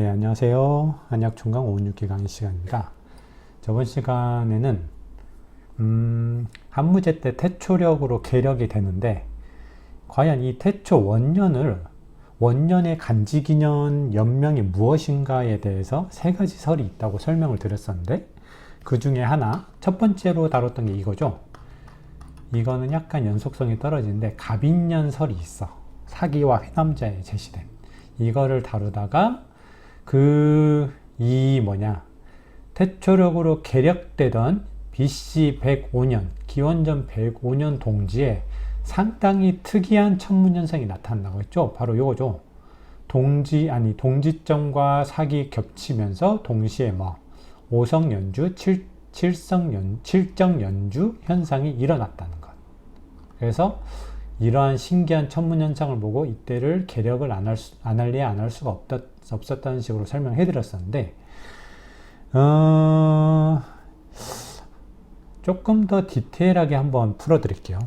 네, 안녕하세요. 한약 총강 516기 강의 시간입니다. 저번 시간에는 한무제 때 태초력으로 계력이 되는데 과연 이 태초 원년의 간지기년 연명이 무엇인가에 대해서 세 가지 설이 있다고 설명을 드렸었는데 그 중에 하나, 첫 번째로 다뤘던 게 이거죠. 이거는 약간 연속성이 떨어지는데 갑인년 설이 있어. 사기와 회남자에 제시된 이거를 다루다가 태초력으로 계력되던 BC 105년, 기원전 105년 동지에 상당히 특이한 천문현상이 나타난다고 했죠. 바로 요거죠. 동지점과 사기 겹치면서 동시에 오성연주, 칠정연주 현상이 일어났다는 것. 그래서 이러한 신기한 천문현상을 보고 이때를 계력을 안 할 수가 없었다는 식으로 설명해 드렸었는데, 조금 더 디테일하게 한번 풀어 드릴게요.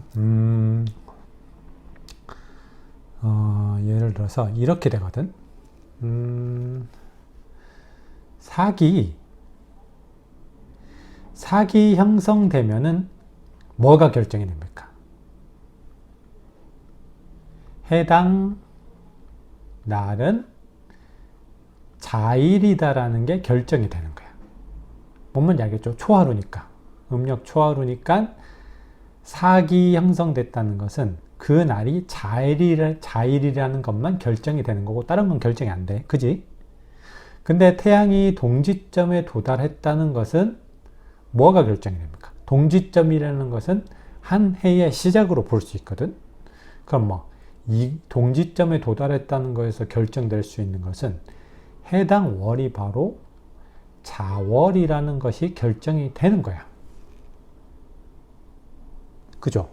예를 들어서 이렇게 되거든. 사기 형성되면은 뭐가 결정이 됩니까? 해당 날은 자일이다라는 게 결정이 되는 거야. 뭔 말인지 알겠죠? 초하루니까. 음력 초하루니까 사기 형성됐다는 것은 그 날이 자일이라는 것만 결정이 되는 거고 다른 건 결정이 안 돼. 그지? 근데 태양이 동지점에 도달했다는 것은 뭐가 결정이 됩니까? 동지점이라는 것은 한 해의 시작으로 볼 수 있거든. 그럼 이 동지점에 도달했다는 것에서 결정될 수 있는 것은 해당 월이 바로 자월이라는 것이 결정이 되는 거야. 그죠?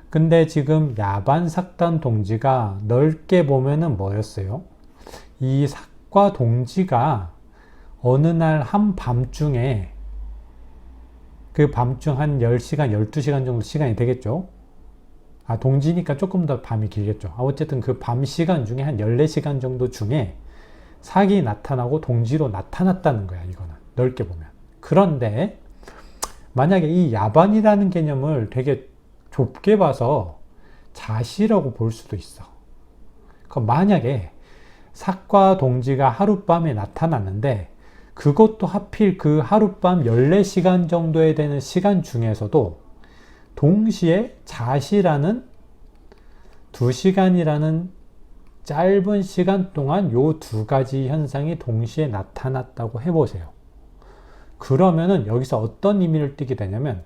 근데 지금 야반삭단 동지가 넓게 보면은 뭐였어요? 이 삭과 동지가 어느 날 한밤중에, 그 밤중 한 10시간, 12시간 정도 시간이 되겠죠? 동지니까 조금 더 밤이 길겠죠. 어쨌든 그 밤 시간 중에 한 14시간 정도 중에 사기 나타나고 동지로 나타났다는 거야, 이거는. 넓게 보면. 그런데 만약에 이 야반이라는 개념을 되게 좁게 봐서 자시라고 볼 수도 있어. 그럼 만약에 삭과 동지가 하룻밤에 나타났는데 그것도 하필 그 하룻밤 14시간 정도에 되는 시간 중에서도 동시에 자시라는 2시간이라는 짧은 시간 동안 요 두 가지 현상이 동시에 나타났다고 해보세요. 그러면은 여기서 어떤 의미를 띠게 되냐면,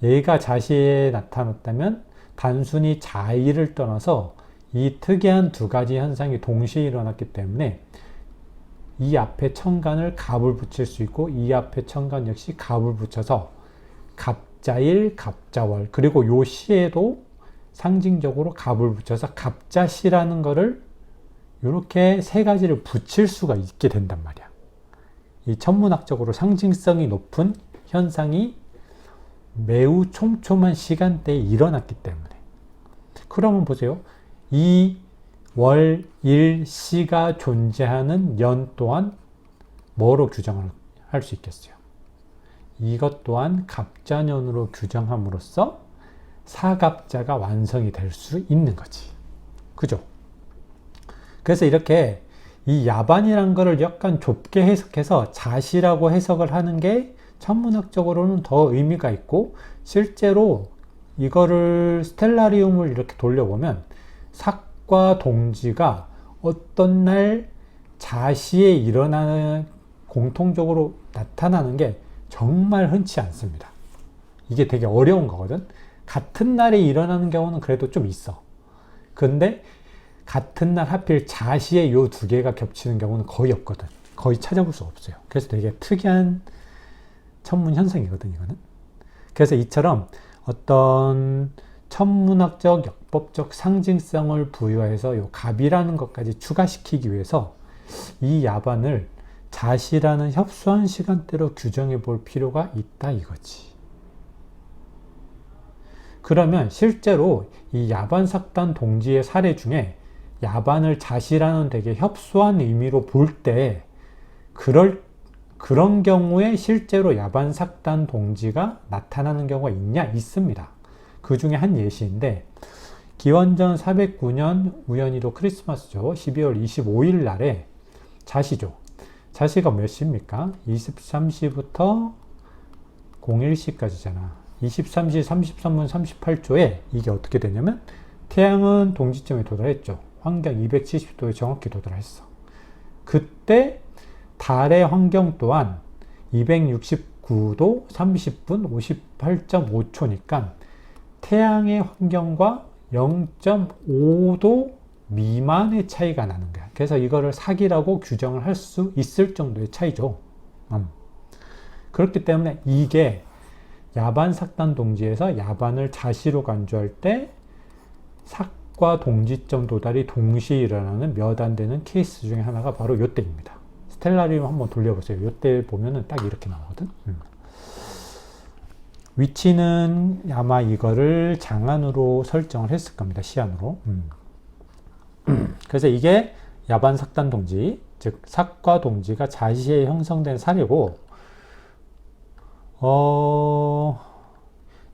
얘가 자시에 나타났다면 단순히 자의를 떠나서 이 특이한 두 가지 현상이 동시에 일어났기 때문에 이 앞에 천간을 갑을 붙일 수 있고 이 앞에 천간 역시 갑을 붙여서 갑자일, 갑자월, 그리고 요 시에도 상징적으로 갑을 붙여서 갑자시라는 거를 이렇게 세 가지를 붙일 수가 있게 된단 말이야. 이 천문학적으로 상징성이 높은 현상이 매우 촘촘한 시간대에 일어났기 때문에. 그러면 보세요. 이 월, 일, 시가 존재하는 년 또한 뭐로 규정을 할 수 있겠어요? 이것 또한 갑자년으로 규정함으로써 사갑자가 완성이 될 수 있는 거지. 그죠? 그래서 이렇게 이 야반이란 거를 약간 좁게 해석해서 자시라고 해석을 하는 게 천문학적으로는 더 의미가 있고, 실제로 이거를 스텔라리움을 이렇게 돌려보면 삭과 동지가 어떤 날 자시에 일어나는, 공통적으로 나타나는 게 정말 흔치 않습니다. 이게 되게 어려운 거거든. 같은 날에 일어나는 경우는 그래도 좀 있어. 근데 같은 날 하필 자시에 요 두 개가 겹치는 경우는 거의 없거든. 거의 찾아볼 수 없어요. 그래서 되게 특이한 천문 현상이거든, 이거는. 그래서 이처럼 어떤 천문학적, 역법적 상징성을 부여해서 요 갑이라는 것까지 추가시키기 위해서 이 야반을 자시라는 협소한 시간대로 규정해 볼 필요가 있다, 이거지. 그러면 실제로 이 야반삭단 동지의 사례 중에 야반을 자시라는 되게 협소한 의미로 볼 때 그런 경우에 실제로 야반 삭단 동지가 나타나는 경우가 있습니다. 그 중에 한 예시인데 기원전 409년 우연히도 크리스마스죠. 12월 25일 날에 자시죠. 자시가 몇 시입니까? 23시부터 01시까지잖아. 23시 33분 38초에 이게 어떻게 되냐면 태양은 동지점에 도달했죠. 환경 270도에 정확히 도달했어. 그때 달의 환경 또한 269도 30분 58.5초니까 태양의 환경과 0.5도 미만의 차이가 나는 거야. 그래서 이거를 사기라고 규정을 할 수 있을 정도의 차이죠. 그렇기 때문에 이게 야반 삭단 동지에서 야반을 자시로 간주할 때 삭과 동지점 도달이 동시에 일어나는 몇 안 되는 케이스 중에 하나가 바로 이때입니다. 스텔라리움 한번 돌려보세요. 이때 보면은 딱 이렇게 나오거든. 위치는 아마 이거를 장안으로 설정을 했을 겁니다. 시안으로. 그래서 이게 야반 삭단 동지, 즉 삭과 동지가 자시에 형성된 사례고,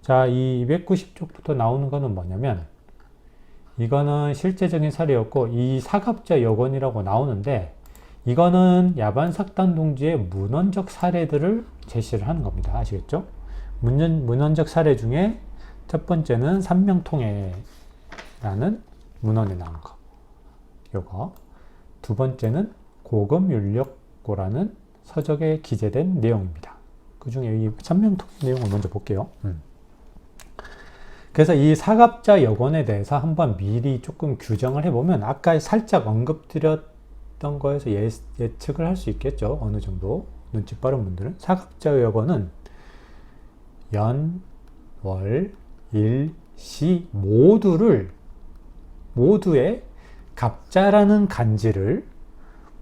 자, 이 290쪽부터 나오는 거는 뭐냐면, 이거는 실제적인 사례였고, 이 사갑자 여건이라고 나오는데, 이거는 야반 삭단 동지의 문헌적 사례들을 제시를 하는 겁니다. 아시겠죠? 문헌적 사례 중에 첫 번째는 삼명통해라는 문헌에 나온 거. 요거. 두 번째는 고금윤력고라는 서적에 기재된 내용입니다. 그 중에 이 삼명통해 내용을 먼저 볼게요. 그래서 이 사갑자 여건에 대해서 한번 미리 조금 규정을 해보면 아까 살짝 언급드렸던 거에서 예측을 할 수 있겠죠. 어느 정도 눈치 빠른 분들은. 사갑자 여건은 연, 월, 일, 시 모두에 갑자라는 간지를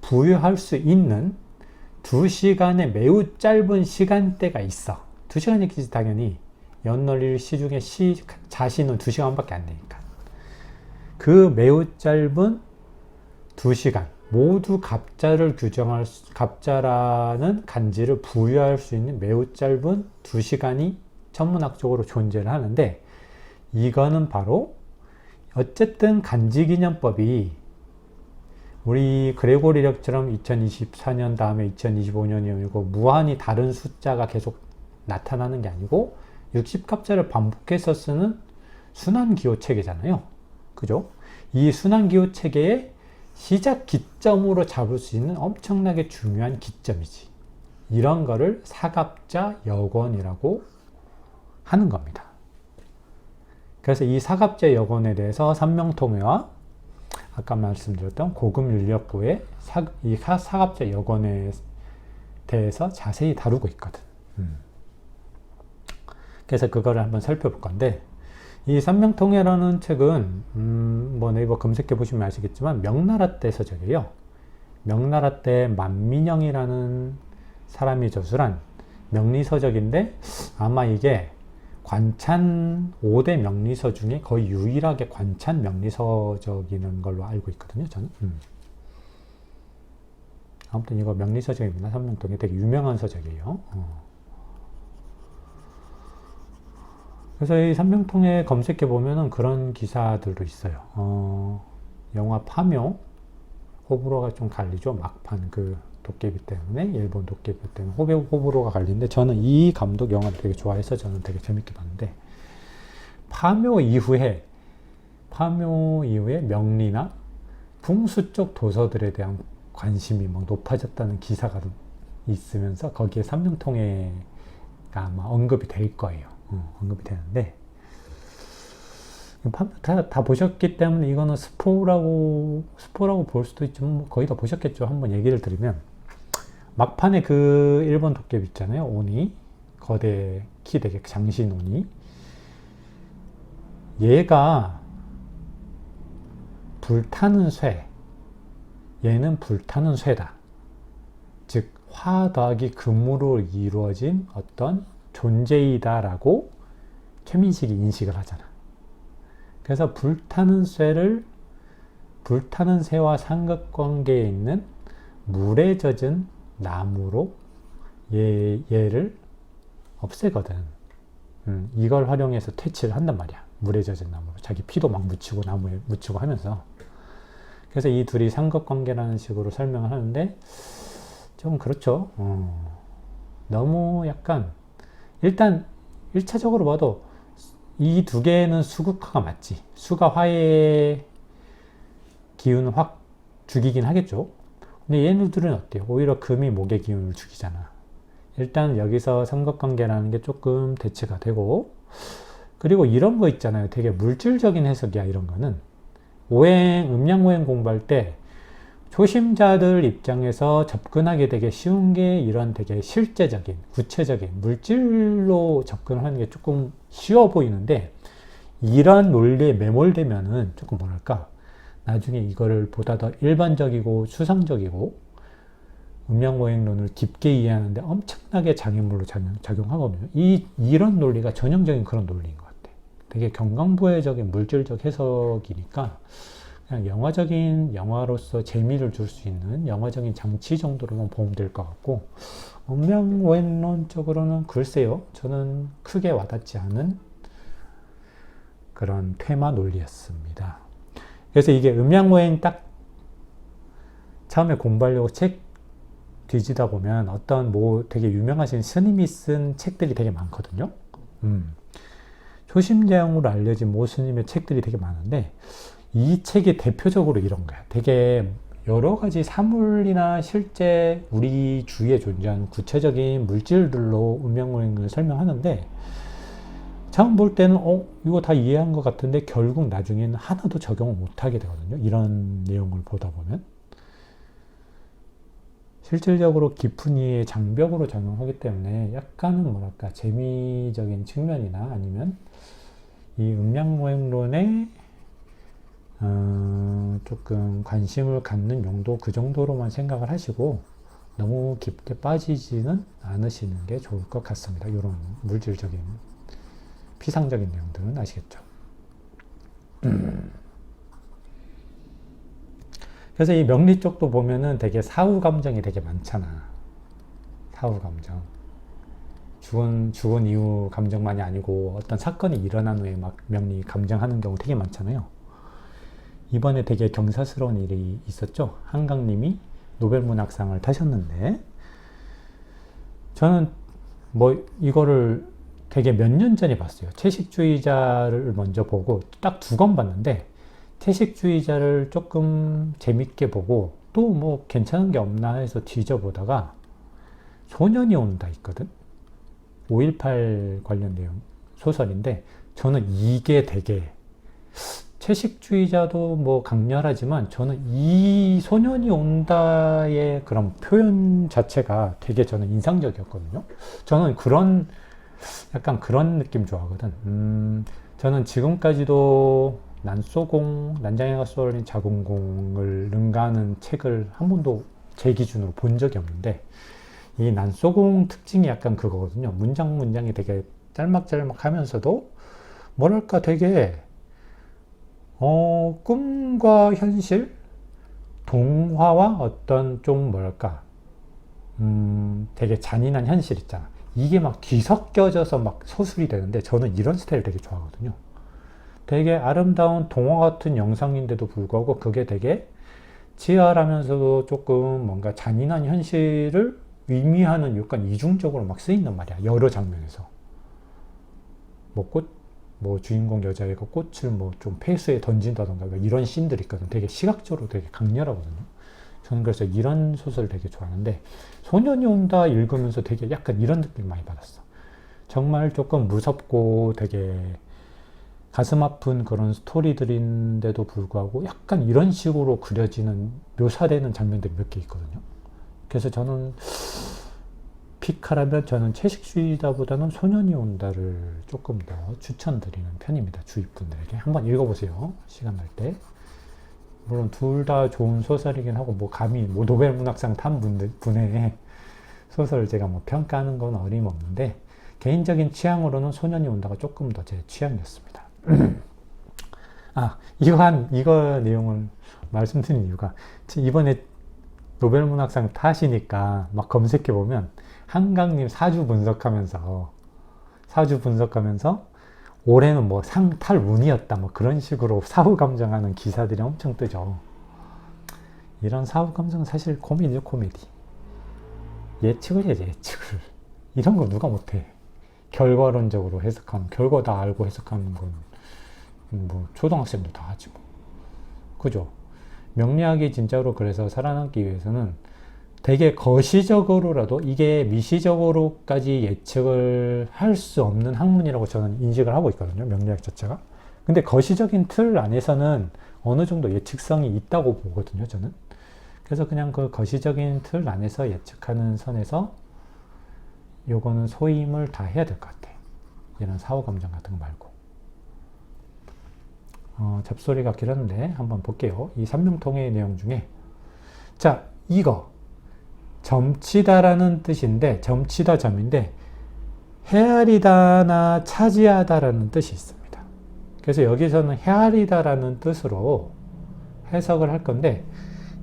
부여할 수 있는 2시간의 매우 짧은 시간대가 있어. 2시간이겠지 당연히. 연, 월, 일, 시 중에 자시는 2시간밖에 안 되니까. 그 매우 짧은 2시간 모두 갑자라는 간지를 부여할 수 있는 매우 짧은 2시간이 천문학적으로 존재를 하는데, 이거는 바로 어쨌든 간지기념법이 우리 그레고리력처럼 2024년 다음에 2025년이고 무한히 다른 숫자가 계속 나타나는 게 아니고 60갑자를 반복해서 쓰는 순환기호 체계잖아요. 그죠? 이 순환기호 체계의 시작 기점으로 잡을 수 있는 엄청나게 중요한 기점이지. 이런 거를 사갑자 여건이라고 하는 겁니다. 그래서 이 사갑자 여건에 대해서 삼명통해와 아까 말씀드렸던 고금윤력고의 이 사갑자 여건에 대해서 자세히 다루고 있거든. 그래서 그거를 한번 살펴볼 건데, 이 삼명통해라는 책은 뭐 네이버 검색해 보시면 아시겠지만 명나라 때 서적이에요. 명나라 때 만민영이라는 사람이 저술한 명리서적인데, 아마 이게 관찬 5대 명리서 중에 거의 유일하게 관찬 명리서적인 걸로 알고 있거든요, 저는. 아무튼 이거 명리서적입니다. 삼명통해 되게 유명한 서적이에요. 그래서 이 삼명통해 검색해 보면은 그런 기사들도 있어요. 영화 파묘, 호불호가 좀 갈리죠. 막판 그 도깨비 때문에, 일본 도깨비 때문에 호불호가 갈리는데, 저는 이 감독 영화를 되게 좋아해서 저는 되게 재밌게 봤는데, 파묘 이후에 명리나 풍수 쪽 도서들에 대한 관심이 막 높아졌다는 기사가 있으면서 거기에 삼명통해가 아마 언급이 될 거예요. 언급이 되는데, 다 보셨기 때문에 이거는 스포라고 볼 수도 있지만 거의 다 보셨겠죠. 한번 얘기를 드리면, 막판에 그 일본 도깨비 있잖아요. 오니, 거대 키 되게 장신 오니, 얘가 불타는 쇠, 얘는 불타는 쇠다. 즉 화 더하기 금으로 이루어진 어떤 존재이다라고 최민식이 인식을 하잖아. 그래서 불타는 쇠를 불타는 새와 삼각관계에 있는 물에 젖은 나무로 얘를 없애거든. 이걸 활용해서 퇴치를 한단 말이야. 물에 젖은 나무로. 자기 피도 막 묻히고 나무에 묻히고 하면서. 그래서 이 둘이 삼각관계라는 식으로 설명을 하는데 좀 그렇죠. 너무 약간 일단 1차적으로 봐도 이 두 개는 수극화가 맞지. 수가 화의 기운을 확 죽이긴 하겠죠. 근데 얘네들은 어때요? 오히려 금이 목의 기운을 죽이잖아. 일단 여기서 삼각관계라는 게 조금 대체가 되고, 그리고 이런 거 있잖아요. 되게 물질적인 해석이야, 이런 거는. 음양오행 공부할 때 초심자들 입장에서 접근하기 되게 쉬운 게 이런 되게 실제적인, 구체적인 물질로 접근하는 게 조금 쉬워 보이는데, 이런 논리에 매몰되면은 조금 뭐랄까, 나중에 이거를 보다 더 일반적이고 추상적이고 음양오행론을 깊게 이해하는데 엄청나게 장애물로 작용하거든요. 이런 논리가 전형적인 그런 논리인 것 같아. 되게 경강부회적인 물질적 해석이니까 그냥 영화로서 재미를 줄 수 있는 영화적인 장치 정도로만 보면 될 것 같고, 음양오행론적으로는 글쎄요, 저는 크게 와닿지 않은 그런 테마 논리였습니다. 그래서 이게 음양오행 딱 처음에 공부하려고 책 뒤지다 보면 어떤 되게 유명하신 스님이 쓴 책들이 되게 많거든요. 초심자용으로 알려진 모 스님의 책들이 되게 많은데, 이 책이 대표적으로 이런 거야. 되게 여러 가지 사물이나 실제 우리 주위에 존재하는 구체적인 물질들로 음양오행을 설명하는데, 처음 볼 때는 이거 다 이해한 것 같은데 결국 나중에는 하나도 적용을 못하게 되거든요. 이런 내용을 보다 보면. 실질적으로 깊은 이해의 장벽으로 작용하기 때문에 약간은 뭐랄까 재미적인 측면이나 아니면 이 음양오행론에 조금 관심을 갖는 용도, 그 정도로만 생각을 하시고 너무 깊게 빠지지는 않으시는 게 좋을 것 같습니다. 이런 물질적인 피상적인 내용들은 아시겠죠. 그래서 이 명리 쪽도 보면은 되게 사후 감정이 되게 많잖아. 사후 감정. 죽은 이후 감정만이 아니고 어떤 사건이 일어난 후에 막 명리 감정하는 경우 되게 많잖아요. 이번에 되게 경사스러운 일이 있었죠. 한강님이 노벨문학상을 타셨는데, 저는 이거를 되게 몇 년 전에 봤어요. 채식주의자를 먼저 보고 딱 2권 봤는데, 채식주의자를 조금 재밌게 보고 또 괜찮은 게 없나 해서 뒤져보다가 소년이 온다 있거든. 5.18 관련 내용 소설인데, 저는 이게 되게 채식주의자도 강렬하지만 저는 이 소년이 온다의 그런 표현 자체가 되게 저는 인상적이었거든요. 저는 약간 그런 느낌 좋아하거든. 저는 지금까지도 난장애가 쏘아올린 자궁공을 능가하는 책을 한 번도 제 기준으로 본 적이 없는데, 이 난쏘공 특징이 약간 그거거든요. 문장이 되게 짤막짤막 하면서도 뭐랄까 되게 꿈과 현실, 동화와 어떤 좀 뭐랄까 되게 잔인한 현실 있잖아. 이게 막 뒤섞여져서 막 소술이 되는데, 저는 이런 스타일 되게 좋아하거든요. 되게 아름다운 동화 같은 영상인데도 불구하고 그게 되게 치열하면서도 조금 뭔가 잔인한 현실을 의미하는 약간 이중적으로 막 쓰인단 말이야. 여러 장면에서. 주인공 여자애가 꽃을 좀 폐수에 던진다던가 이런 씬들이 있거든. 되게 시각적으로 되게 강렬하거든요. 저는 그래서 이런 소설을 되게 좋아하는데, 소년이 온다 읽으면서 되게 약간 이런 느낌 많이 받았어. 정말 조금 무섭고 되게 가슴 아픈 그런 스토리들인데도 불구하고 약간 이런 식으로 묘사되는 장면들이 몇 개 있거든요. 그래서 저는 픽하라면 저는 채식주의자보다는 소년이 온다를 조금 더 추천드리는 편입니다. 주위 분들에게 한번 읽어보세요. 시간 날 때. 물론 둘 다 좋은 소설이긴 하고 감히 노벨문학상 탄 분의 소설을 제가 평가하는 건 어림없는데, 개인적인 취향으로는 소년이 온다가 조금 더 제 취향이었습니다. 이거 내용을 말씀드린 이유가 이번에 노벨문학상 타시니까 막 검색해보면 한강님 사주 분석하면서 올해는 뭐 상 탈 운이었다 뭐 그런 식으로 사후 감정하는 기사들이 엄청 뜨죠. 이런 사후 감정은 사실 코미디죠, 코미디. 예측을 해야지, 예측을. 이런 거 누가 못해. 결과론적으로 해석하는, 결과 다 알고 해석하는 건 뭐 초등학생도 다 하지 뭐. 그죠? 명리학이 진짜로 그래서 살아남기 위해서는 되게 거시적으로라도 이게 미시적으로까지 예측을 할 수 없는 학문이라고 저는 인식을 하고 있거든요. 명리학 자체가. 근데 거시적인 틀 안에서는 어느 정도 예측성이 있다고 보거든요. 저는. 그래서 그냥 그 거시적인 틀 안에서 예측하는 선에서 요거는 소임을 다 해야 될 것 같아. 이런 사후감정 같은 거 말고. 잡소리가 길었는데 한번 볼게요. 이 삼명통의 내용 중에 자, 이거 점치다라는 뜻인데 점치다 점인데 헤아리다나 차지하다라는 뜻이 있습니다. 그래서 여기서는 헤아리다라는 뜻으로 해석을 할 건데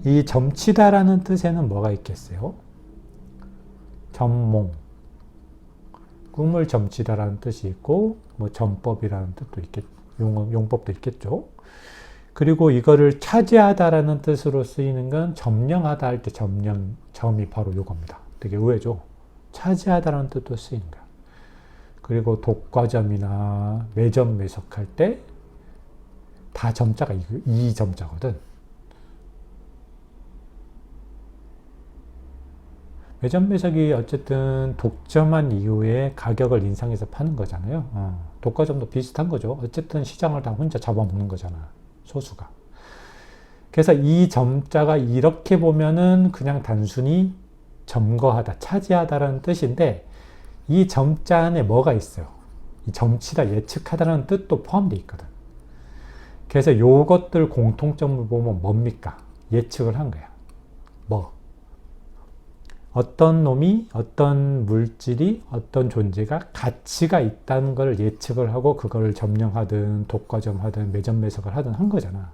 이 점치다라는 뜻에는 뭐가 있겠어요? 점몽, 꿈을 점치다라는 뜻이 있고 뭐 점법이라는 뜻도 있겠죠. 용법도 있겠죠. 그리고 이거를 차지하다라는 뜻으로 쓰이는 건 점령하다 할 때 점이 바로 요겁니다. 되게 의외죠. 차지하다라는 뜻도 쓰이는 거야. 그리고 독과점이나 매점 매석할 때 다 점자가 이 점자거든. 매점 매석이 어쨌든 독점한 이후에 가격을 인상해서 파는 거잖아요. 독과점도 비슷한 거죠. 어쨌든 시장을 다 혼자 잡아먹는 거잖아. 소수가. 그래서 이 점자가 이렇게 보면은 그냥 단순히 점거하다, 차지하다라는 뜻인데 이 점자 안에 뭐가 있어요? 이 점치다, 예측하다라는 뜻도 포함되어 있거든. 그래서 요것들 공통점을 보면 뭡니까? 예측을 한 거야. 뭐? 어떤 놈이, 어떤 물질이, 어떤 존재가 가치가 있다는 걸 예측을 하고 그걸 점령하든 독과점하든 매점 매석을 하든 한 거잖아.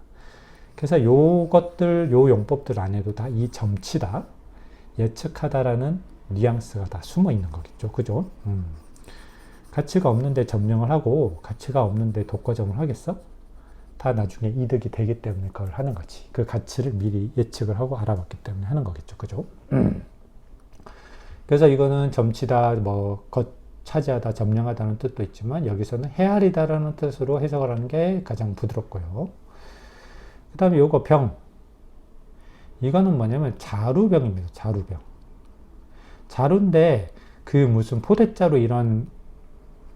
그래서 요것들, 요 용법들 안에도 다 이 점치다, 예측하다라는 뉘앙스가 다 숨어 있는 거겠죠. 그죠? 가치가 없는데 점령을 하고 가치가 없는데 독과점을 하겠어? 다 나중에 이득이 되기 때문에 그걸 하는 거지. 그 가치를 미리 예측을 하고 알아봤기 때문에 하는 거겠죠. 그죠? 그래서 이거는 점치다, 차지하다, 점령하다는 뜻도 있지만 여기서는 헤아리다라는 뜻으로 해석을 하는 게 가장 부드럽고요. 그 다음에 요거 병. 이거는 뭐냐면 자루병입니다. 자루병. 자루인데 그 무슨 포대자루 이런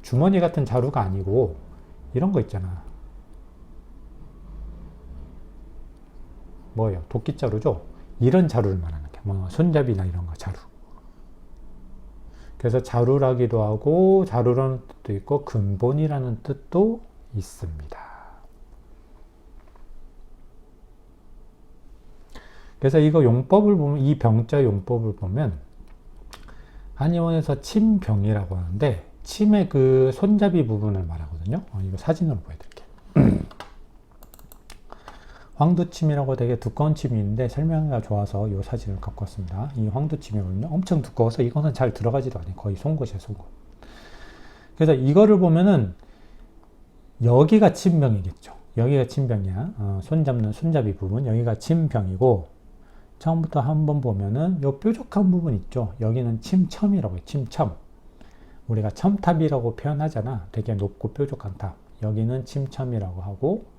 주머니 같은 자루가 아니고 이런 거 있잖아. 뭐예요? 도끼자루죠? 이런 자루를 말하는 게 손잡이나 이런 거 자루. 그래서 자루라기도 하고 자루라는 뜻도 있고 근본이라는 뜻도 있습니다. 그래서 이거 용법을 보면 이 병자 용법을 보면 한의원에서 침병이라고 하는데 침의 그 손잡이 부분을 말하거든요. 이거 사진으로 보여드릴게요. 황두침이라고 되게 두꺼운 침이 있는데 설명이 좋아서 이 사진을 갖고 왔습니다. 이 황두침이거든요. 엄청 두꺼워서 이거는 잘 들어가지도 않아요. 거의 송곳이에요, 송곳. 그래서 이거를 보면은 여기가 침병이겠죠. 여기가 침병이야. 손 잡는 손잡이 부분, 여기가 침병이고 처음부터 한번 보면은 요 뾰족한 부분 있죠. 여기는 침첨이라고 해요. 침첨. 우리가 첨탑이라고 표현하잖아. 되게 높고 뾰족한 탑. 여기는 침첨이라고 하고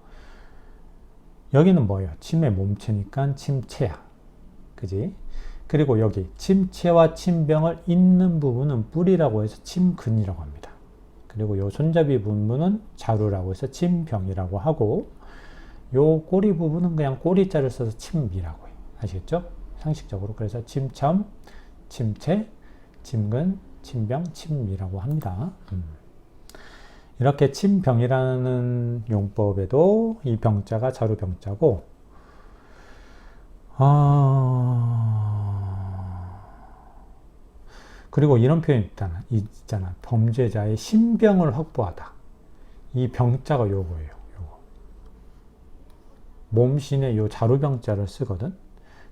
여기는 뭐예요? 침의 몸체니까 침체야. 그지? 그리고 여기 침체와 침병을 잇는 부분은 뿔이라고 해서 침근이라고 합니다. 그리고 요 손잡이 부분은 자루라고 해서 침병이라고 하고 요 꼬리 부분은 그냥 꼬리자를 써서 침미라고 해요. 아시겠죠? 상식적으로. 그래서 침첨, 침체, 침근, 침병, 침미라고 합니다. 이렇게 침병이라는 용법에도 이 병자가 자루병자고, 그리고 이런 표현 있잖아. 범죄자의 신병을 확보하다. 이 병자가 요거예요. 요거. 몸신의 요 자루병자를 쓰거든.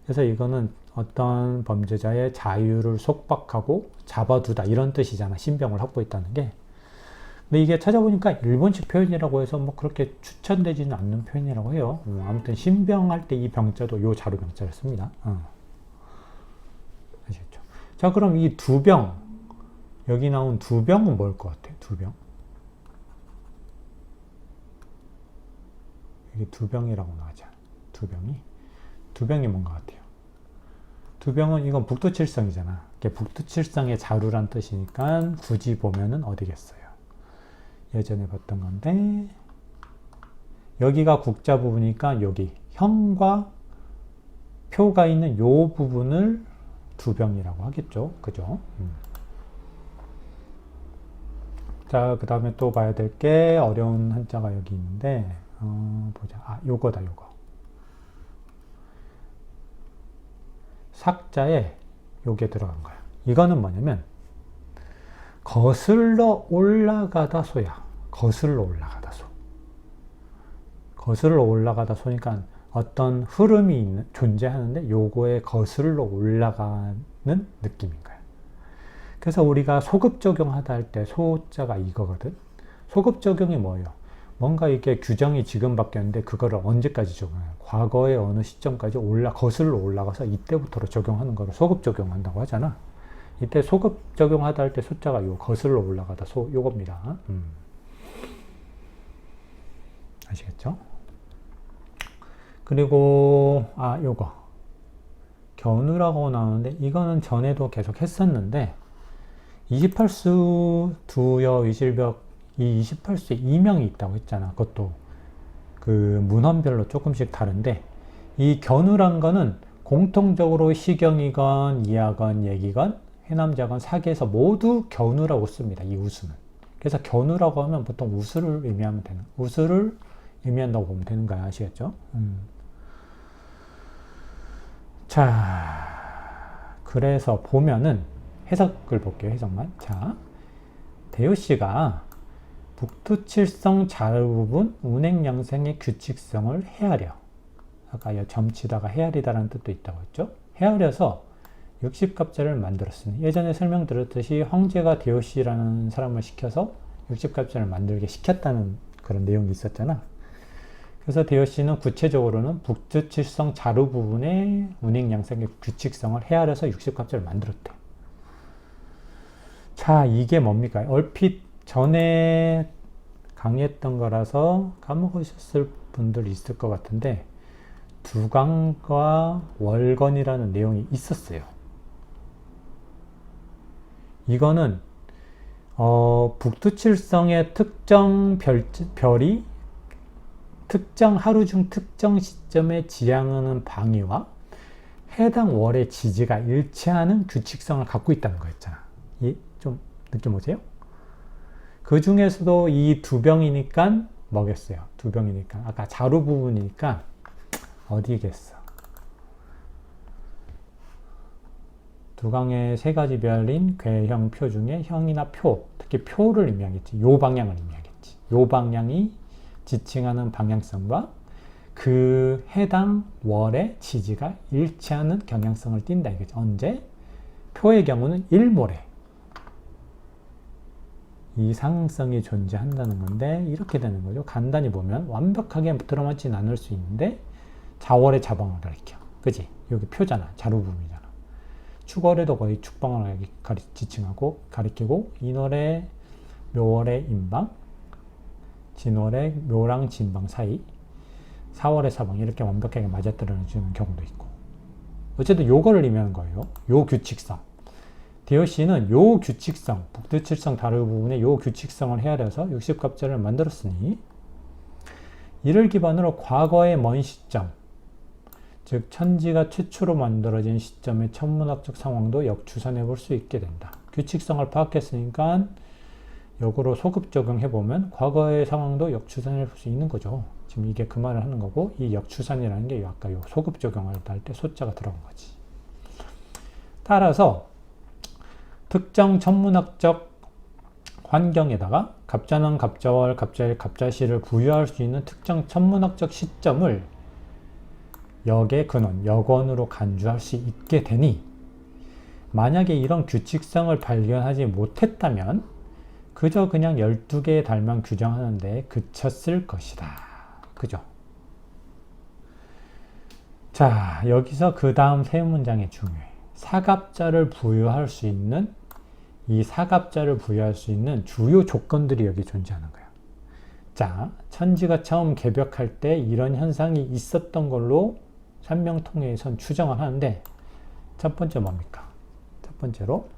그래서 이거는 어떤 범죄자의 자유를 속박하고 잡아두다 이런 뜻이잖아. 신병을 확보했다는 게. 근데 이게 찾아보니까 일본식 표현이라고 해서 뭐 그렇게 추천되지는 않는 표현이라고 해요. 아무튼 신병할 때 이 병자도 요 자루병자를 씁니다. 아시겠죠? 자, 그럼 이 두 병, 여기 나온 두 병은 뭘 것 같아요? 두 병. 이게 두 병이라고 나오잖아. 두 병이 뭔가 같아요. 두 병은 이건 북두칠성이잖아. 북두칠성의 자루란 뜻이니까 굳이 보면은 어디겠어요? 예전에 봤던 건데 여기가 국자 부분이니까 여기 형과 표가 있는 요 부분을 두 병이라고 하겠죠. 그죠? 자, 그 다음에 또 봐야 될 게 어려운 한자가 여기 있는데 보자. 요거다, 요거. 삭자에 요게 들어간 거야. 이거는 뭐냐면 거슬러 올라가다 소야. 거슬러 올라가다 소. 거슬러 올라가다 소니까 어떤 흐름이 존재하는데 요거에 거슬러 올라가는 느낌인 거야. 그래서 우리가 소급 적용하다 할 때 소자가 이거거든. 소급 적용이 뭐예요? 뭔가 이게 규정이 지금 바뀌었는데 그거를 언제까지 적용해요? 과거의 어느 시점까지 거슬러 올라가서 이때부터로 적용하는 거를 소급 적용한다고 하잖아. 이때 소급 적용하다 할 때 숫자가 요 거슬러 올라가다 요겁니다. 아시겠죠? 그리고 요거 견우라고 나오는데 이거는 전에도 계속 했었는데 28수 두여 위실벽 이 28수에 이명이 있다고 했잖아. 그것도 그 문헌별로 조금씩 다른데 이 견우란 거는 공통적으로 시경이건 이하건 얘기건 해남자건 사기에서 모두 견우라고 씁니다. 이 우수는. 그래서 견우라고 하면 보통 우수를 의미하면 되는, 우수를 의미한다고 보면 되는 거야. 아시겠죠? 자, 그래서 보면은 해석을 볼게요. 해석만. 자, 대효씨가 북두칠성 자르 부분 운행양생의 규칙성을 헤아려. 아까 점치다가 헤아리다라는 뜻도 있다고 했죠. 헤아려서 60갑자를 만들었으니 예전에 설명드렸듯이 황제가 대효씨라는 사람을 시켜서 60갑자를 만들게 시켰다는 그런 내용이 있었잖아. 그래서 대효씨는 구체적으로는 북두칠성 자루 부분의 운행양생의 규칙성을 헤아려서 60갑자를 만들었대. 자, 이게 뭡니까? 얼핏 전에 강의했던 거라서 까먹으셨을 분들 있을 것 같은데 두강과 월건이라는 내용이 있었어요. 이거는 북두칠성의 특정 별이 특정 하루 중 특정 시점에 지향하는 방위와 해당 월의 지지가 일치하는 규칙성을 갖고 있다는 거였잖아. 좀 느낌 오세요? 그 중에서도 이 두 병이니까 뭐겠어요? 두 병이니까 아까 자루 부분이니까 어디겠어? 두강의 세 가지 별인 괴형, 표 중에 형이나 표, 특히 표를 의미하겠지. 요 방향을 의미하겠지. 요 방향이 지칭하는 방향성과 그 해당 월의 지지가 일치하는 경향성을 띈다 이거죠. 언제? 표의 경우는 일몰에 이 상승성이 존재한다는 건데 이렇게 되는 거죠. 간단히 보면 완벽하게 들어맞지는 않을 수 있는데 자월의 자방을 가리켜. 그지? 여기 표잖아. 자루 부분이잖아. 축월에도 거의 축방을 지칭하고 가리키고 인월의 묘월의 인방, 진월의 묘랑 진방 사이, 4월의 사방 이렇게 완벽하게 맞아떨어지는 경우도 있고 어쨌든 요거를 의미하는 거예요. 요 규칙성. 대효씨는 요 규칙성, 북두칠성 다루 부분의 요 규칙성을 헤아려서 60갑자를 만들었으니 이를 기반으로 과거의 먼 시점, 즉 천지가 최초로 만들어진 시점의 천문학적 상황도 역추산해 볼 수 있게 된다. 규칙성을 파악했으니까 역으로 소급 적용해보면 과거의 상황도 역추산해 볼 수 있는 거죠. 지금 이게 그 말을 하는 거고 이 역추산이라는 게 아까 요 소급 적용할 때 소자가 들어간 거지. 따라서 특정 천문학적 환경에다가 갑자는 갑자월, 갑자일, 갑자시를 부여할 수 있는 특정 천문학적 시점을 역의 근원, 역원으로 간주할 수 있게 되니 만약에 이런 규칙성을 발견하지 못했다면 그저 그냥 12개의 달만 규정하는 데 그쳤을 것이다. 그죠? 자, 여기서 그 다음 세 문장이 중요해. 사갑자를 부여할 수 있는 이 사갑자를 부여할 수 있는 주요 조건들이 여기 존재하는 거야. 자, 천지가 처음 개벽할 때 이런 현상이 있었던 걸로 삼명통일에선 추정을 하는데 첫 번째 뭡니까? 첫 번째로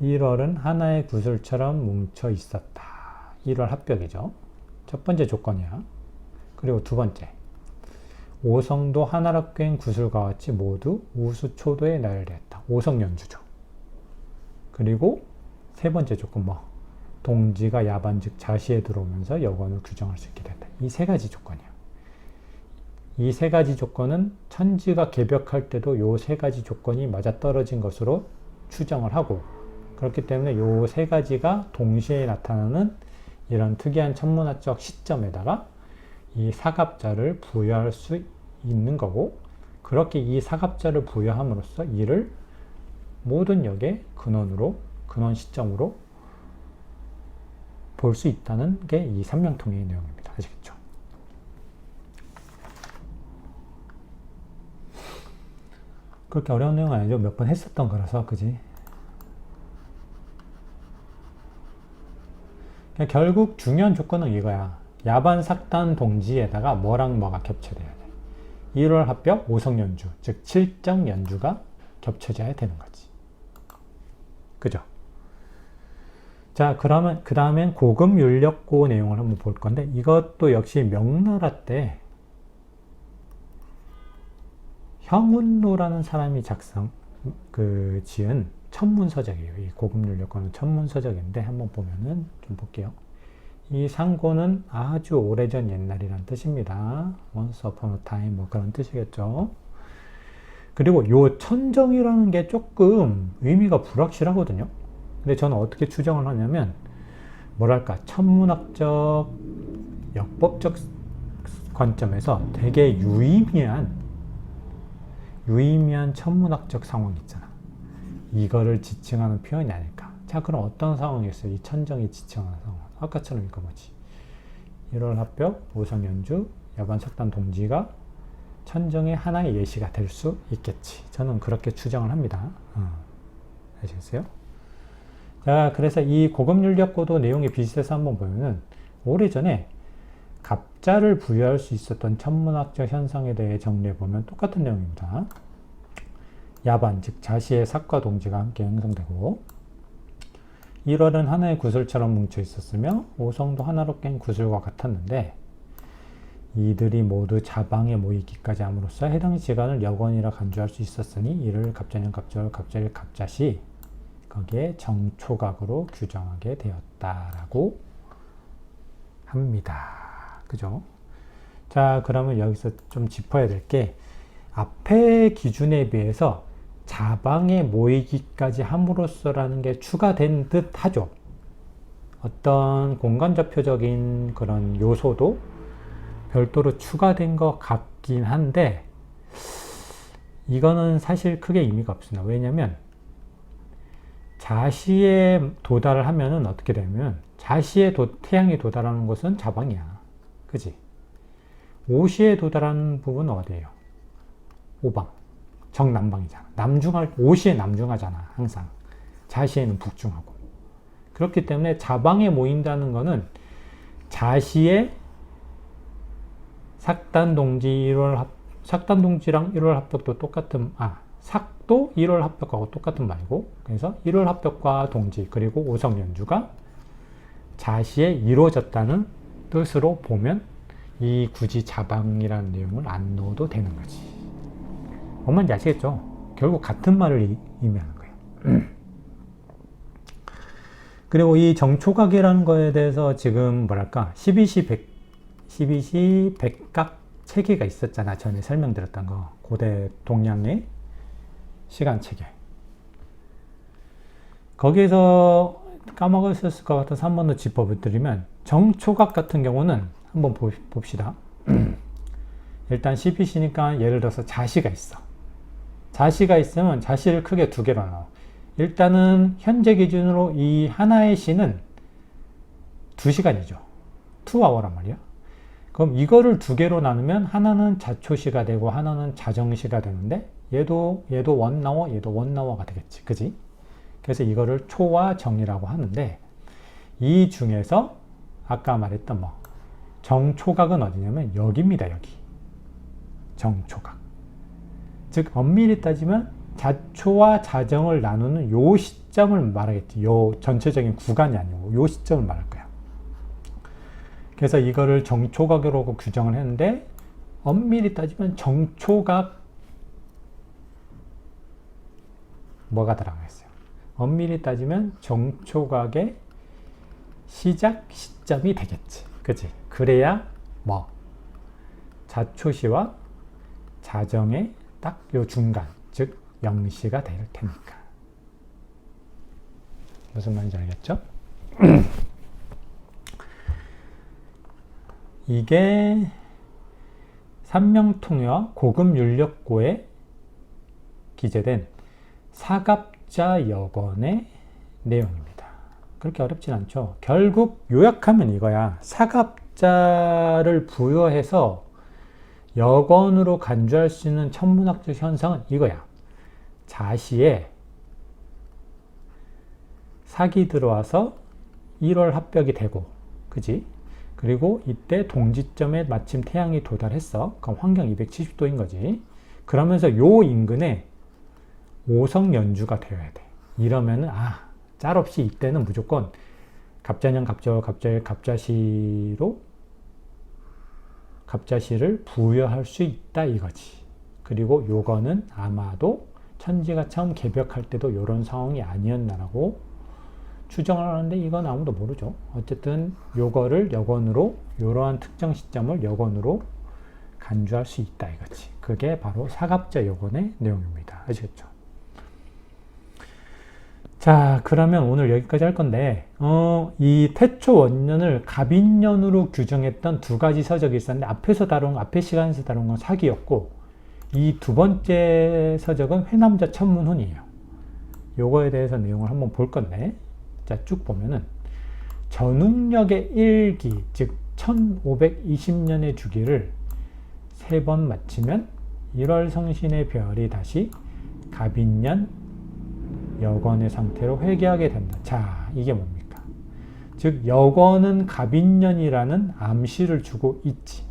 1월은 하나의 구슬처럼 뭉쳐 있었다. 1월 합벽이죠. 첫 번째 조건이야. 그리고 두 번째, 오성도 하나로 꿰인 구슬과 같이 모두 우수초도에 나열되었다. 오성연주죠. 그리고 세 번째 조건 뭐? 동지가 야반 즉 자시에 들어오면서 여건을 규정할 수 있게 된다. 이 세 가지 조건이야. 이 세 가지 조건은 천지가 개벽할 때도 요 세 가지 조건이 맞아떨어진 것으로 추정을 하고, 그렇기 때문에 요 세 가지가 동시에 나타나는 이런 특이한 천문학적 시점에다가 이 사갑자를 부여할 수 있는 거고, 그렇게 이 사갑자를 부여함으로써 이를 모든 역의 근원으로, 근원 시점으로 볼 수 있다는 게 이 삼명통일의 내용입니다. 아시겠죠? 그렇게 어려운 내용은 아니죠. 몇 번 했었던 거라서, 그지? 결국 중요한 조건은 이거야. 야반 삭단 동지에다가 뭐랑 뭐가 겹쳐져야 돼. 1월 합벽 5성 연주, 즉 7정 연주가 겹쳐져야 되는 거지. 그죠? 자, 그러면 그 다음엔 고급 윤력고 내용을 한번 볼 건데, 이것도 역시 명나라 때 형운노라는 사람이 지은 천문서적이에요. 이 고급 윤력고는 천문서적인데 한번 보면은 좀 볼게요. 이 상고는 아주 오래전 옛날이란 뜻입니다. Once upon a time 뭐 그런 뜻이겠죠. 그리고 요 천정이라는 게 조금 의미가 불확실하거든요. 근데 저는 어떻게 추정을 하냐면, 뭐랄까, 천문학적, 역법적 관점에서 되게 유의미한 천문학적 상황 있잖아. 이거를 지칭하는 표현이 아닐까. 자, 그럼 어떤 상황이었어요? 이 천정이 지칭하는 상황. 아까처럼 이거 뭐지? 1월 합벽, 5성 연주, 야반 삭단 동지가 천정의 하나의 예시가 될 수 있겠지. 저는 그렇게 추정을 합니다. 아시겠어요? 자, 그래서 이 고급 윤력고도 내용이 비슷해서 한번 보면은, 오래전에 갑자를 부여할 수 있었던 천문학적 현상에 대해 정리해보면 똑같은 내용입니다. 야반, 즉 자시의 삭과 동지가 함께 형성되고, 1월은 하나의 구슬처럼 뭉쳐 있었으며 오성도 하나로 깬 구슬과 같았는데, 이들이 모두 자방에 모이기까지 함으로써 해당 시간을 여건이라 간주할 수 있었으니 이를 갑자년 갑절 갑자일 갑자시 거기에 정초각으로 규정하게 되었다라고 합니다. 그죠? 자, 그러면 여기서 좀 짚어야 될 게, 앞의 기준에 비해서 자방에 모이기까지 함으로써라는 게 추가된 듯 하죠. 어떤 공간좌표적인 그런 요소도 별도로 추가된 것 같긴 한데, 이거는 사실 크게 의미가 없습니다. 왜냐면 자시에 도달을 하면은 어떻게 되면, 자시에 태양이 도달하는 곳은 자방이야. 그지? 오시에 도달하는 부분은 어디예요? 오방. 정남방이잖아. 오시에 남중하잖아. 항상. 자시에는 북중하고. 그렇기 때문에 자방에 모인다는 거는 자시에 삭단동지랑 1월 합벽도 똑같은, 삭도 1월 합벽하고 똑같은 말이고, 그래서 1월 합벽과 동지, 그리고 오성연주가 자시에 이루어졌다는 뜻으로 보면 이 굳이 자방이라는 내용을 안 넣어도 되는 거지. 뭔 말인지 아시겠죠? 결국 같은 말을 의미하는 거예요. 그리고 이 정초각이라는 거에 대해서 지금 뭐랄까, 12시 백각 체계가 있었잖아. 전에 설명드렸던 거. 고대 동양의 시간 체계. 거기에서 까먹었을 것 같아서 한 번 더 짚어드리면, 정초각 같은 경우는 한번 봅시다. 일단 12시니까 예를 들어서 자시가 있어. 자시가 있으면 자시를 크게 두 개로 나눠. 일단은 현재 기준으로 이 하나의 시는 2시간이죠. 2hour란 말이야. 그럼 이거를 두 개로 나누면 하나는 자초시가 되고 하나는 자정시가 되는데 얘도 원나워, 얘도 원나워가 되겠지. 그지? 그래서 이거를 초와 정이라고 하는데 이 중에서 아까 말했던 정초각은 어디냐면 여기입니다. 여기. 정초각. 즉 엄밀히 따지면 자초와 자정을 나누는 요 시점을 말하겠지. 요 전체적인 구간이 아니고 요 시점을 말할 거야. 그래서 이거를 정초각으로 규정을 했는데 엄밀히 따지면 정초각 뭐가 들어가겠어요? 엄밀히 따지면 정초각의 시작 시점이 되겠지. 그치? 그래야 자초시와 자정의 딱 요 중간, 즉 0시가 될 테니까. 무슨 말인지 알겠죠? 이게 삼명통일와 고급윤력고에 기재된 사갑자 여건의 내용입니다. 그렇게 어렵진 않죠. 결국 요약하면 이거야. 사갑자를 부여해서 여건으로 간주할 수 있는 천문학적 현상은 이거야. 자시에 사기 들어와서 1월 합벽이 되고, 그지? 그리고 이때 동지점에 마침 태양이 도달했어. 그럼 환경 270도인 거지. 그러면서 요 인근에 오성 연주가 되어야 돼. 이러면은 짤 없이 이때는 무조건 갑자년, 갑절, 갑자일, 갑자시를 부여할 수 있다 이거지. 그리고 요거는 아마도 천지가 처음 개벽할 때도 이런 상황이 아니었나라고 추정을 하는데 이건 아무도 모르죠. 어쨌든 요거를 여건으로, 이러한 특정 시점을 여건으로 간주할 수 있다 이거지. 그게 바로 사갑자 여건의 내용입니다. 아시겠죠? 자, 그러면 오늘 여기까지 할 건데 이 태초 원년을 갑인년으로 규정했던 두 가지 서적이 있었는데 앞에 시간에서 다룬 건 사기였고 이 두 번째 서적은 회남자 천문훈이에요. 요거에 대해서 내용을 한번 볼 건데 자, 쭉 보면은 전웅력의 1기, 즉 1520년의 주기를 3번 마치면 1월 성신의 별이 다시 갑인년 여건의 상태로 회귀하게 된다. 자, 이게 뭡니까? 즉 여건은 갑인년이라는 암시를 주고 있지.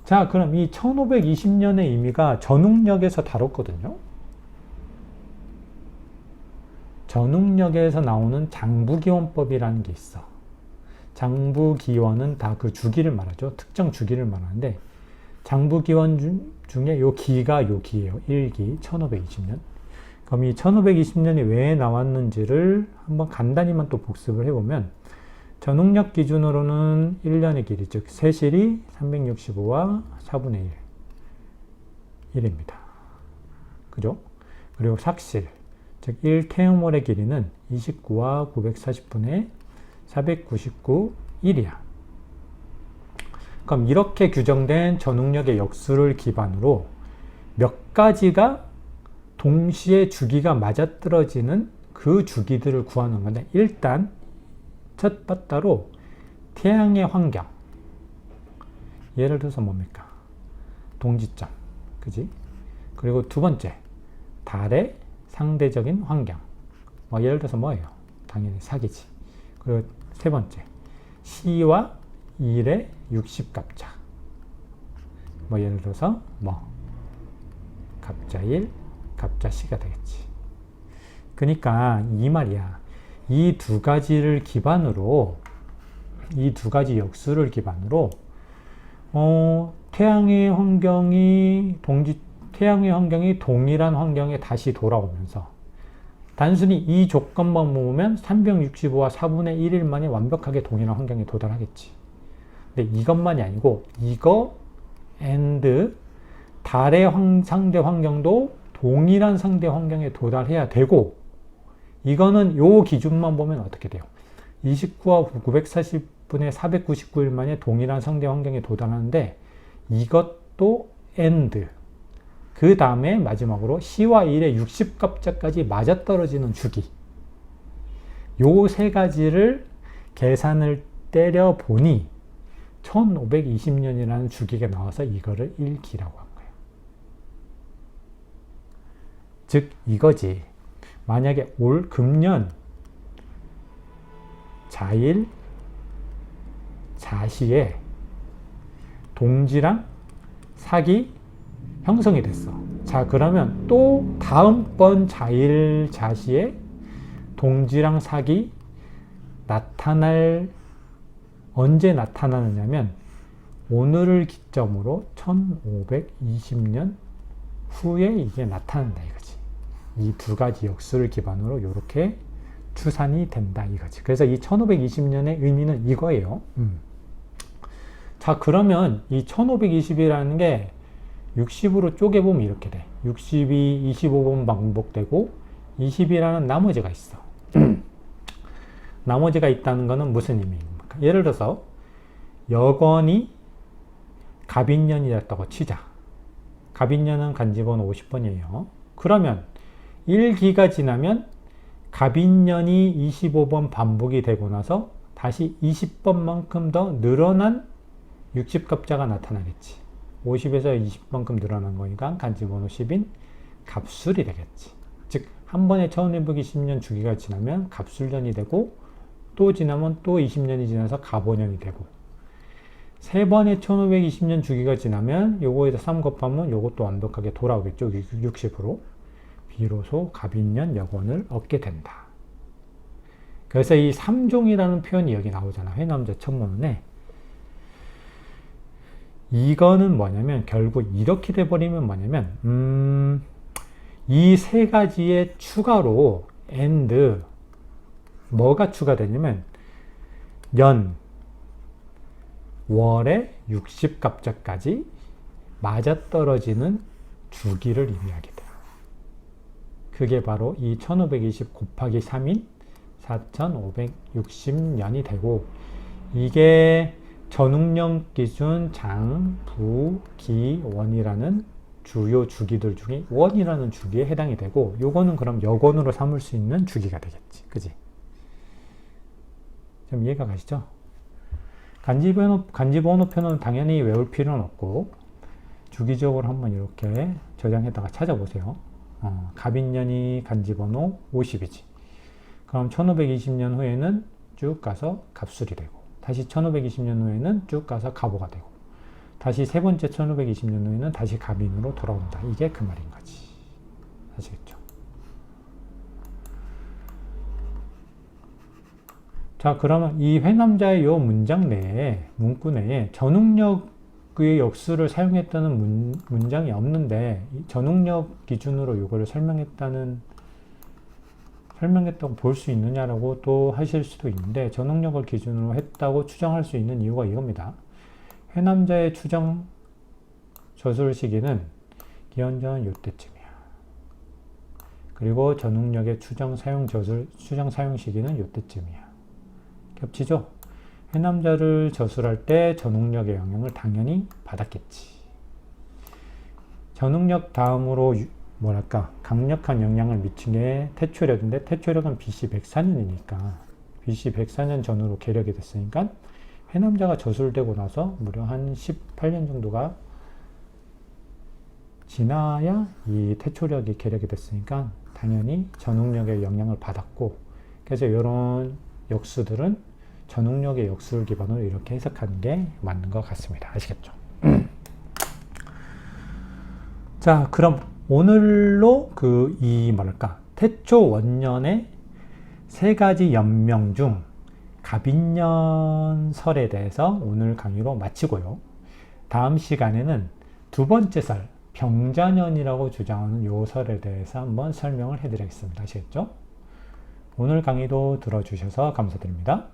자, 그럼 이 1520년의 의미가 전웅력에서 다뤘거든요. 전웅력에서 나오는 장부기원법이라는 게 있어. 장부기원은 다 그 주기를 말하죠. 특정 주기를 말하는데 장부기원 중에 요 기가 요 기예요. 1기 1520년. 그럼 이 1520년이 왜 나왔는지를 한번 간단히만 또 복습을 해보면 전웅력 기준으로는 1년의 길이 즉 세실이 365와 4분의 1 1입니다. 그죠? 그리고 삭실 즉 1태음월의 길이는 29와 940분의 499 1이야. 그럼 이렇게 규정된 전웅력의 역수를 기반으로 몇 가지가 동시에 주기가 맞아떨어지는 그 주기들을 구하는 건데 일단 첫 바따로 태양의 환경 예를 들어서 뭡니까? 동지점 그지? 그리고 두 번째 달의 상대적인 환경 예를 들어서 뭐예요? 당연히 사기지. 그리고 세 번째 시와 일의 60갑자 예를 들어서 갑자일, 갑자시가 되겠지. 그러니까 이 말이야. 이 두 가지를 기반으로 이 두 가지 역수를 기반으로 태양의 환경이 동일한 환경에 다시 돌아오면서 단순히 이 조건만 보면 365와 4분의 1일 만에 완벽하게 동일한 환경에 도달하겠지. 근데 이것만이 아니고 이거 and 달의 상대 환경도 동일한 상대 환경에 도달해야 되고 이거는 요 기준만 보면 어떻게 돼요? 29와 6분의 499일 만에 동일한 상대 환경에 도달하는데 이것도 and 그 다음에 마지막으로 C와 1의 60갑자까지 맞아떨어지는 주기 요 세 가지를 계산을 때려 보니 1520년이라는 주기가 나와서 이거를 1기라고 한 거예요. 즉 이거지. 만약에 올 금년 자일 자시에 동지랑 사기 형성이 됐어. 자, 그러면 또 다음번 자일 자시에 동지랑 사기 언제 나타나느냐면 오늘을 기점으로 1520년 후에 이게 나타난다 이거지. 이 두 가지 역수를 기반으로 이렇게 추산이 된다 이거지. 그래서 이 1520년의 의미는 이거예요. 자, 그러면 이 1520이라는 게 60으로 쪼개보면 이렇게 돼. 60이 25번 반복되고 20이라는 나머지가 있어. 나머지가 있다는 것은 무슨 의미입니까? 예를 들어서 여건이 갑인년이었다고 치자. 갑인년은 간집번호 50번이에요. 그러면 1기가 지나면 갑인년이 25번 반복이 되고 나서 다시 20번만큼 더 늘어난 60갑자가 나타나겠지. 50에서 20번큼 늘어난 거니까 간집번호 10인 갑술이 되겠지. 즉, 한 번에 1520년 주기가 지나면 갑술년이 되고 또 지나면 또 20년이 지나서 갑오년이 되고 세 번의 1520년 주기가 지나면 요거에서 3 곱하면 요것도 완벽하게 돌아오겠죠. 60으로. 비로소 갑인년 여건을 얻게 된다. 그래서 이 3종이라는 표현이 여기 나오잖아. 회남자 첨문에. 이거는 뭐냐면 결국 이렇게 돼버리면 뭐냐면 이 세 가지의 추가로 and 뭐가 추가되냐면 년, 월의 60갑자까지 맞아떨어지는 주기를 의미하게 돼요. 그게 바로 이 1520 곱하기 3인 4560년이 되고 이게 전웅력 기준 장, 부, 기, 원이라는 주요 주기들 중에 원이라는 주기에 해당이 되고 요거는 그럼 여건으로 삼을 수 있는 주기가 되겠지. 그지? 좀 이해가 가시죠? 간집번호표는 당연히 외울 필요는 없고 주기적으로 한번 이렇게 저장했다가 찾아보세요. 갑인년이 간집번호 50이지. 그럼 1520년 후에는 쭉 가서 갑술이 되고 다시 1520년 후에는 쭉 가서 갑오가 되고 다시 세 번째 1520년 후에는 다시 갑인으로 돌아온다. 이게 그 말인 거지. 아시겠죠? 자, 그러면 이 회남자의 요 문장 내에, 문구 내에 전웅력의 역수를 사용했다는 문장이 없는데 전웅력 기준으로 이거를 설명했다고 볼 수 있느냐라고 또 하실 수도 있는데 전웅력을 기준으로 했다고 추정할 수 있는 이유가 이겁니다. 회남자의 추정 저술 시기는 기원전 요때쯤이야. 그리고 전웅력의 추정 사용 시기는 요때쯤이야. 겹치죠? 회남자를 저술할 때 전웅력의 영향을 당연히 받았겠지. 전웅력 다음으로 강력한 영향을 미친 게 태초력인데 태초력은 BC 104년이니까 BC 104년 전후로 계력이 됐으니까 회남자가 저술되고 나서 무려 한 18년 정도가 지나야 이 태초력이 계력이 됐으니까 당연히 전웅력의 영향을 받았고 그래서 이런 역수들은 전웅력의 역수를 기반으로 이렇게 해석하는 게 맞는 것 같습니다. 아시겠죠? 자, 그럼 오늘로 태초 원년의 세 가지 연명 중 갑인년설에 대해서 오늘 강의로 마치고요. 다음 시간에는 두 번째 설, 병자년이라고 주장하는 요 설에 대해서 한번 설명을 해드리겠습니다. 아시겠죠? 오늘 강의도 들어주셔서 감사드립니다.